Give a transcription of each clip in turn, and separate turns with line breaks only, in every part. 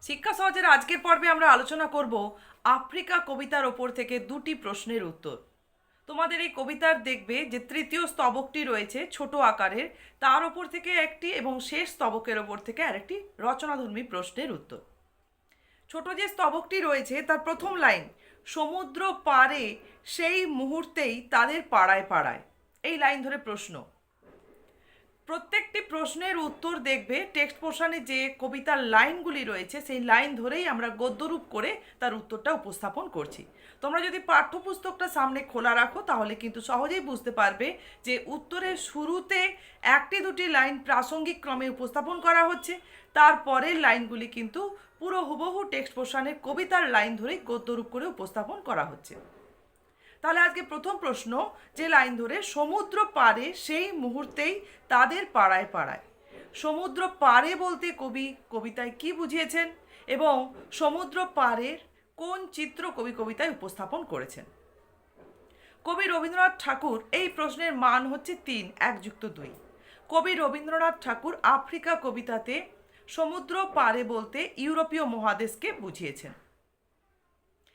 শিক্ষা সহজের আজকের পর্বে আমরা আলোচনা করব আফ্রিকা কবিতার ওপর থেকে দুটি প্রশ্নের উত্তর। তোমাদের এই কবিতার দেখবে যে তৃতীয় স্তবকটি রয়েছে ছোট আকারের, তার ওপর থেকে একটি এবং শেষ স্তবকের ওপর থেকে আরেকটি রচনাধর্মী প্রশ্নের উত্তর। ছোট যে স্তবকটি রয়েছে তার প্রথম লাইন, সমুদ্র পারে সেই মুহূর্তেই তাদের পাড়ায় পাড়ায়, এই লাইন ধরে প্রশ্ন। প্রত্যেকটি প্রশ্নের উত্তর দেখবে টেক্সট পোর্শনে যে কবিতার লাইনগুলি রয়েছে সেই লাইন ধরেই আমরা গদ্যরূপ করে তার উত্তরটা উপস্থাপন করছি। তোমরা যদি পাঠ্যপুস্তকটা সামনে খোলা রাখো তাহলে কিন্তু সহজেই বুঝতে পারবে যে উত্তরের শুরুতে একটি দুটি লাইন প্রাসঙ্গিক ক্রমে উপস্থাপন করা হচ্ছে, তারপরের লাইনগুলি কিন্তু পুরো হুবহু টেক্সট পোর্শনের কবিতার লাইন ধরেই গদ্যরূপ করে উপস্থাপন করা হচ্ছে। তাহলে আজকে প্রথম প্রশ্ন, যে লাইন ধরে সমুদ্র পারে সেই মুহূর্তেই তাদের পাড়ায় পাড়ায়। সমুদ্র পারে বলতে কবি কবিতায় কি বুঝিয়েছেন এবং সমুদ্র পাড়ের কোন চিত্র কবি কবিতায় উপস্থাপন করেছেন? কবি রবীন্দ্রনাথ ঠাকুর, এই প্রশ্নের মান হচ্ছে 3 1+2। কবি রবীন্দ্রনাথ ঠাকুর আফ্রিকা কবিতাতে সমুদ্র পারে বলতে ইউরোপীয় মহাদেশকে বুঝিয়েছেন।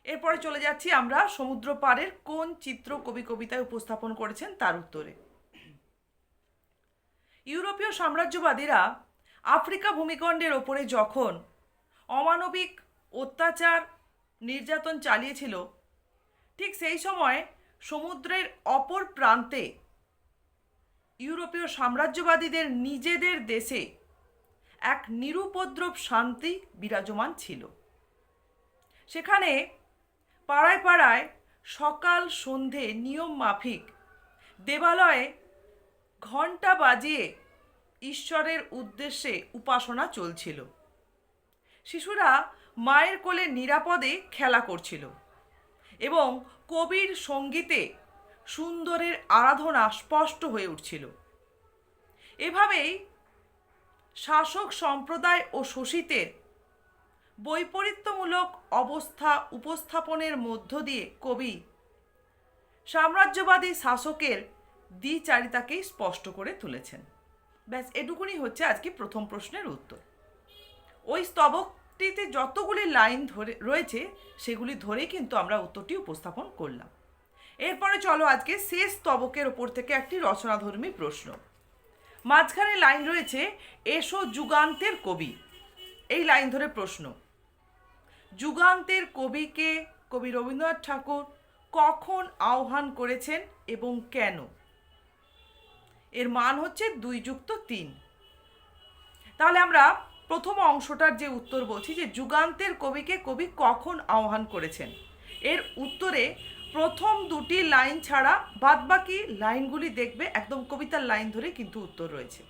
এরপরে চলে যাচ্ছি আমরা সমুদ্র পাড়ের কোন চিত্র কবি কবিতায় উপস্থাপন করেছেন তার উত্তরে। ইউরোপীয় সাম্রাজ্যবাদীরা আফ্রিকা ভূমিখণ্ডের ওপরে যখন অমানবিক অত্যাচার নির্যাতন চালিয়েছিল, ঠিক সেই সময় সমুদ্রের অপর প্রান্তে ইউরোপীয় সাম্রাজ্যবাদীদের নিজেদের দেশে এক নিরুপদ্রব শান্তি বিরাজমান ছিল। সেখানে পাড়ায় পাড়ায় সকাল সন্ধে নিয়ম মাফিক দেবালয়ে ঘণ্টা বাজিয়ে ঈশ্বরের উদ্দেশ্যে উপাসনা চলছিল। শিশুরা মায়ের কোলে নিরাপদে খেলা করছিল এবং কবির সঙ্গীতে সুন্দরের আরাধনা স্পষ্ট হয়ে উঠছিল। এভাবেই শাসক সম্প্রদায় ও শোষিতের বৈপরীত্যমূলক অবস্থা উপস্থাপনের মধ্য দিয়ে কবি সাম্রাজ্যবাদী শাসকের দ্বিচারিতাকেই স্পষ্ট করে তুলেছেন। ব্যাস, এটুকুনি হচ্ছে আজকে প্রথম প্রশ্নের উত্তর। ওই স্তবকটিতে যতগুলি লাইন ধরে রয়েছে সেগুলি ধরেই কিন্তু আমরা উত্তরটি উপস্থাপন করলাম। এরপরে চলো আজকে শেষ স্তবকের ওপর থেকে একটি রচনাধর্মী প্রশ্ন। মাঝখানে লাইন রয়েছে, এসো যুগান্তের কবি, এই লাইন ধরে প্রশ্ন। যুগান্তের কবিকে কবি রবীন্দ্রনাথ ঠাকুর কখন আহ্বান করেছেন এবং কেন? এর মান হচ্ছে 2+3। তাহলে আমরা প্রথম অংশটার যে উত্তর বলছি যে যুগান্তের কবিকে কবি কখন আহ্বান করেছেন, এর উত্তরে প্রথম দুটি লাইন ছাড়া বাদবাকি লাইনগুলি দেখবে একদম কবিতার লাইন ধরে কিন্তু উত্তর রয়েছে।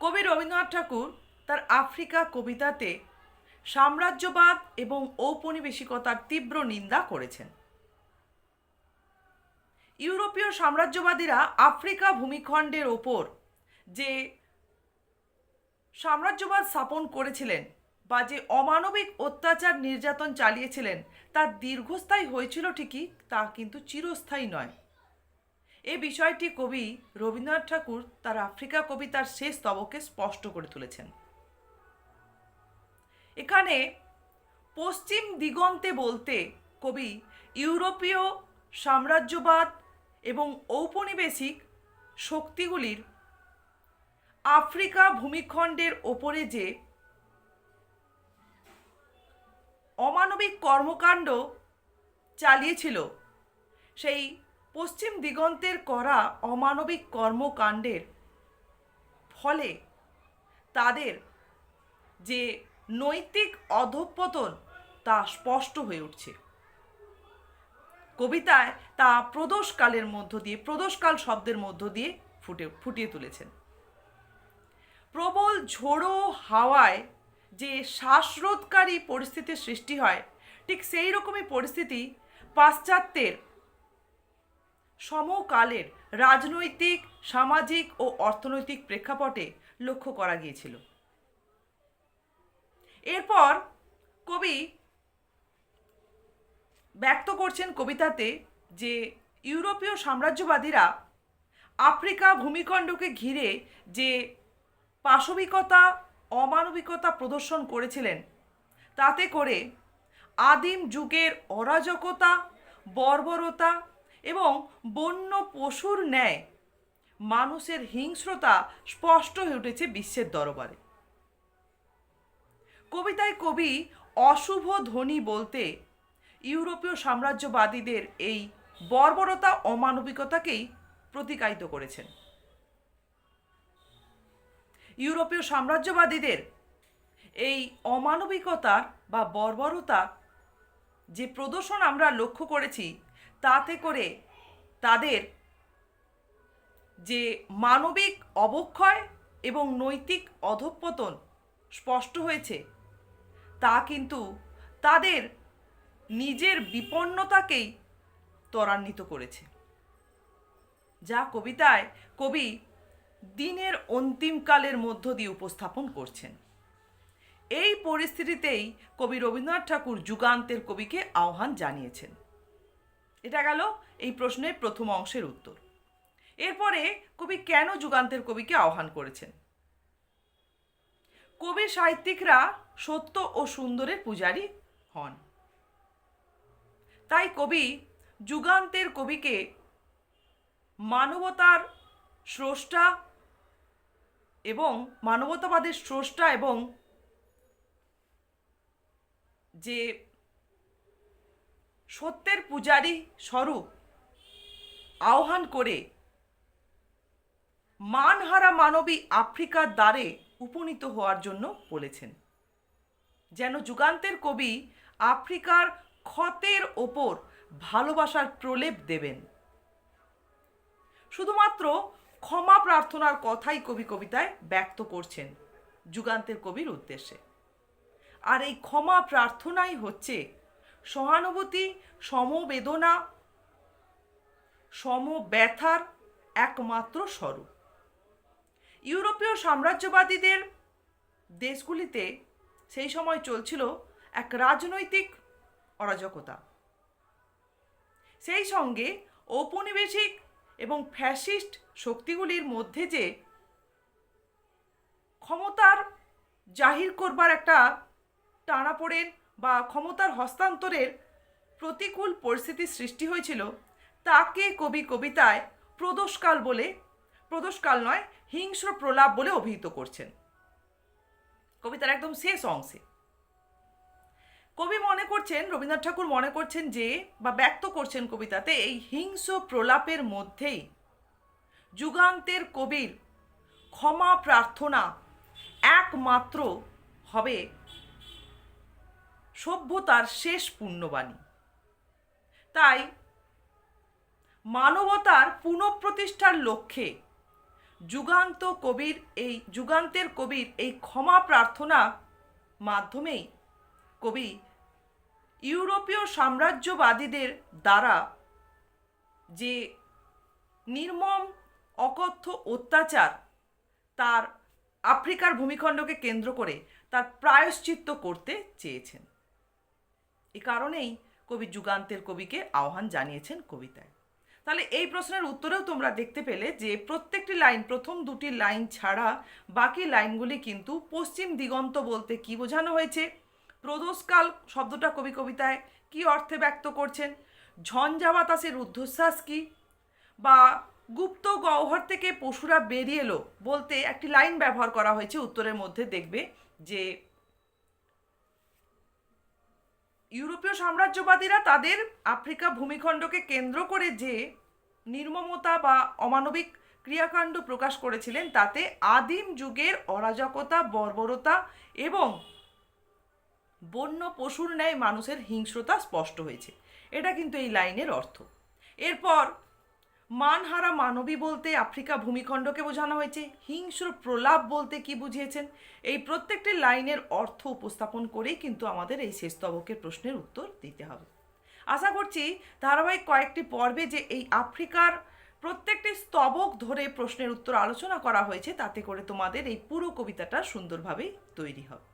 কবি রবীন্দ্রনাথ ঠাকুর তার আফ্রিকা কবিতাতে সাম্রাজ্যবাদ এবং ঔপনিবেশিকতার তীব্র নিন্দা করেছেন। ইউরোপীয় সাম্রাজ্যবাদীরা আফ্রিকা ভূমিখণ্ডের ওপর যে সাম্রাজ্যবাদ স্থাপন করেছিলেন বা যে অমানবিক অত্যাচার নির্যাতন চালিয়েছিলেন তা দীর্ঘস্থায়ী হয়েছিল ঠিকই, তা কিন্তু চিরস্থায়ী নয়। এই বিষয়টি কবি রবীন্দ্রনাথ ঠাকুর তার আফ্রিকা কবিতার শেষ স্তবকে স্পষ্ট করে তুলেছেন। এখানে পশ্চিম দিগন্তে বলতে কবি ইউরোপীয় সাম্রাজ্যবাদ এবং ঔপনিবেশিক শক্তিগুলির আফ্রিকা ভূমিখণ্ডের ওপরে যে অমানবিক কর্মকাণ্ড চালিয়েছিল, সেই পশ্চিম দিগন্তের করা অমানবিক কর্মকাণ্ডের ফলে তাদের যে নৈতিক অধঃপতন তা স্পষ্ট হয়ে উঠছে। কবিতায় তা প্রদোষকালের মধ্য দিয়ে, প্রদোষকাল শব্দের মধ্য দিয়ে ফুটিয়ে তুলেছেন। প্রবল ঝোড়ো হাওয়ায় যে শ্বাসরোধকারী পরিস্থিতির সৃষ্টি হয়, ঠিক সেই রকমই পরিস্থিতি পাশ্চাত্যের সমকালের রাজনৈতিক, সামাজিক ও অর্থনৈতিক প্রেক্ষাপটে লক্ষ্য করা গিয়েছিল। এরপর কবি ব্যক্ত করছেন কবিতাতে যে ইউরোপীয় সাম্রাজ্যবাদীরা আফ্রিকা ভূমিখণ্ডকে ঘিরে যে পাশবিকতা, অমানবিকতা প্রদর্শন করেছিলেন, তাতে করে আদিম যুগের অরাজকতা, বর্বরতা এবং বন্য পশুর ন্যায় মানুষের হিংস্রতা স্পষ্ট হয়ে উঠেছে বিশ্বের দরবারে। কবিতায় কবি অশুভ ধ্বনি বলতে ইউরোপীয় সাম্রাজ্যবাদীদের এই বর্বরতা, অমানবিকতাকেই প্রতিকায়িত করেছেন। ইউরোপীয় সাম্রাজ্যবাদীদের এই অমানবিকতার বা বর্বরতা যে প্রদর্শন আমরা লক্ষ্য করেছি, তাতে করে তাদের যে মানবিক অবক্ষয় এবং নৈতিক অধঃপতন স্পষ্ট হয়েছে, তা কিন্তু তাদের নিজের বিপন্নতাকেই ত্বরান্বিত করেছে, যা কবিতায় কবি দিনের অন্তিমকালের মধ্য দিয়ে উপস্থাপন করছেন। এই পরিস্থিতিতেই কবি রবীন্দ্রনাথ ঠাকুর যুগান্তের কবিকে আহ্বান জানিয়েছেন। এটা গেল এই প্রশ্নের প্রথম অংশের উত্তর। এরপরে কবি কেন যুগান্তের কবিকে আহ্বান করেছেন? কবি সাহিত্যিকরা সত্য ও সুন্দরের পূজারী হন, তাই কবি যুগান্তের কবিকে মানবতার স্রষ্টা এবং মানবতাবাদের স্রষ্টা এবং যে সত্যের পূজারী স্বরূপ আহ্বান করে মানহারা মানবী আফ্রিকার দ্বারে উপনীত হওয়ার জন্য বলেছেন, যেন যুগান্তের কবি আফ্রিকার ক্ষতের ওপর ভালোবাসার প্রলেপ দেবেন। শুধুমাত্র ক্ষমা প্রার্থনার কথাই কবি কবিতায় ব্যক্ত করছেন যুগান্তের কবির উদ্দেশ্যে। আর এই ক্ষমা প্রার্থনাই হচ্ছে সহানুভূতি, সমবেদনা, সমব্যথার একমাত্র স্বরূপ। ইউরোপীয় সাম্রাজ্যবাদীদের দেশগুলিতে সেই সময় চলছিল এক রাজনৈতিক অরাজকতা। সেই সঙ্গে ঔপনিবেশিক এবং ফ্যাসিস্ট শক্তিগুলির মধ্যে যে ক্ষমতার জাহির করবার একটা টানাপোড়েন বা ক্ষমতার হস্তান্তরের প্রতিকূল পরিস্থিতির সৃষ্টি হয়েছিল, তাকে কবি কবিতায় প্রদোষকাল নয়, হিংস্র প্রলাপ বলে অভিহিত করছেন। কবিতার একদম শেষ অংশে কবি মনে করছেন, রবীন্দ্রনাথ ঠাকুর মনে করছেন যে, বা ব্যক্ত করছেন কবিতাতে, এই হিংস্র প্রলাপের মধ্যেই যুগান্তের কবির ক্ষমা প্রার্থনা একমাত্র হবে সভ্যতার শেষ পুণ্যবাণী। তাই মানবতার পুনঃপ্রতিষ্ঠার লক্ষ্যে যুগান্তের কবির এই ক্ষমা প্রার্থনা মাধ্যমেই কবি ইউরোপীয় সাম্রাজ্যবাদীদের দ্বারা যে নির্মম অকথ্য অত্যাচার তার আফ্রিকার ভূমিখণ্ডকে কেন্দ্র করে তার প্রায়শ্চিত্ত করতে চেয়েছেন। এই কারণেই কবি যুগান্তের কবিকে আহ্বান জানিয়েছেন কবিতায়। তাহলে এই প্রশ্নের উত্তরেও তোমরা দেখতে পেলে যে প্রত্যেকটি লাইন, প্রথম দুটি লাইন ছাড়া বাকি লাইনগুলি কিন্তু পশ্চিম দিগন্ত বলতে কি বোঝানো হয়েছে, প্রদোষকাল শব্দটা কবি কবিতায় কি অর্থে ব্যক্ত করছেন, ঝঞ্ঝা বাতাসের রুদ্ধশ্বাস কি, বা গুপ্ত গহ্বর থেকে পশুরা বেরিয়ে এলো বলতে একটি লাইন ব্যবহার করা হয়েছে উত্তরের মধ্যে। দেখবে যে ইউরোপীয় সাম্রাজ্যবাদীরা তাদের আফ্রিকা ভূমিখণ্ডকে কেন্দ্র করে যে নির্মমতা বা অমানবিক ক্রিয়াকাণ্ড প্রকাশ করেছিলেন, তাতে আদিম যুগের অরাজকতা, বর্বরতা এবং বন্য পশুর ন্যায় মানুষের হিংস্রতা স্পষ্ট হয়েছে। এটা কিন্তু এই লাইনের অর্থ। এরপর মানহারা মানবী বলতে আফ্রিকা ভূমিখণ্ডকে বোঝানো হয়েছে, হিংস্র প্রলাপ বলতে কি বুঝিয়েছেন, এই প্রত্যেকটি লাইনের অর্থ উপস্থাপন করেই কিন্তু আমাদের এই শেষ স্তবকের প্রশ্নের উত্তর দিতে হবে। আশা করছি ধারাবাহিক কয়েকটি পর্বে যে এই আফ্রিকার প্রত্যেকটি স্তবক ধরে প্রশ্নের উত্তর আলোচনা করা হয়েছে, তাতে করে তোমাদের এই পুরো কবিতাটা সুন্দরভাবেই তৈরি হবে।